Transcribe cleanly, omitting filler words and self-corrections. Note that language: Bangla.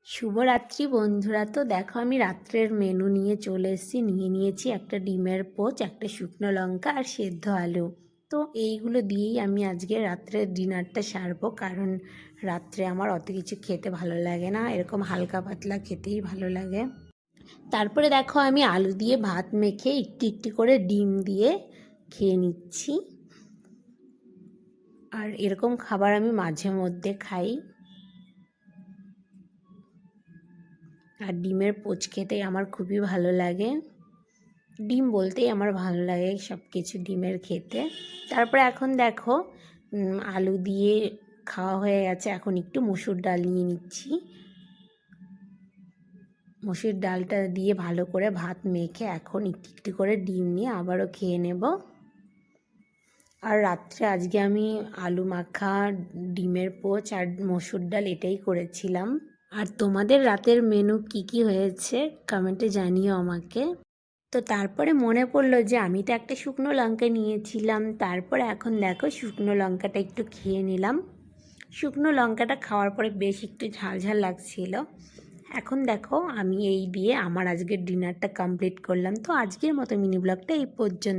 শুভরাত্রি বন্ধুরা। তো দেখো আমি রাত্রের মেনু নিয়ে চলে এসেছি। নিয়েছি একটা ডিমের পোচ, একটা শুকনো লঙ্কা আর সেদ্ধ আলু। তো এইগুলো দিয়েই আমি আজকে রাত্রের ডিনারটা সারবো, কারণ রাত্রে আমার অত কিছু খেতে ভালো লাগে না, এরকম হালকা পাতলা খেতেই ভালো লাগে। তারপরে দেখো আমি আলু দিয়ে ভাত মেখে একটু একটু করে ডিম দিয়ে খেয়ে নিচ্ছি। আর এরকম খাবার আমি মাঝে মধ্যে খাই। আর ডিমের পোচ খেতে আমার খুবই ভালো লাগে। ডিম বলতেই আমার ভালো লাগে সব কিছু ডিমের খেতে। তারপরে এখন দেখো আলু দিয়ে খাওয়া হয়ে গেছে, এখন একটু মসুর ডাল নিয়ে নিচ্ছি। মসুর ডালটা দিয়ে ভালো করে ভাত মেখে এখন একটু একটু করে ডিম নিয়ে আবারও খেয়ে নেব। আর রাত্রে আজকে আমি আলু মাখা, ডিমের পোচ আর মসুর ডাল এটাই করেছিলাম। আর তোমাদের রাতের মেনু কি কি হয়েছে কমেন্টে জানিও আমাকে। তো তারপরে মনে পড়লো যে আমি তো একটা শুকনো লঙ্কা নিয়েছিলাম। তারপরে এখন দেখো শুকনো লঙ্কাটা একটু খেয়ে নিলাম। শুকনো লঙ্কাটা খাওয়ার পরে বেশ একটু ঝাল ঝাল লাগছিল। এখন দেখো আমি এই দিয়ে আমার আজকের ডিনারটা কমপ্লিট করলাম। তো আজকের মতো মিনি ব্লগটা এই পর্যন্ত।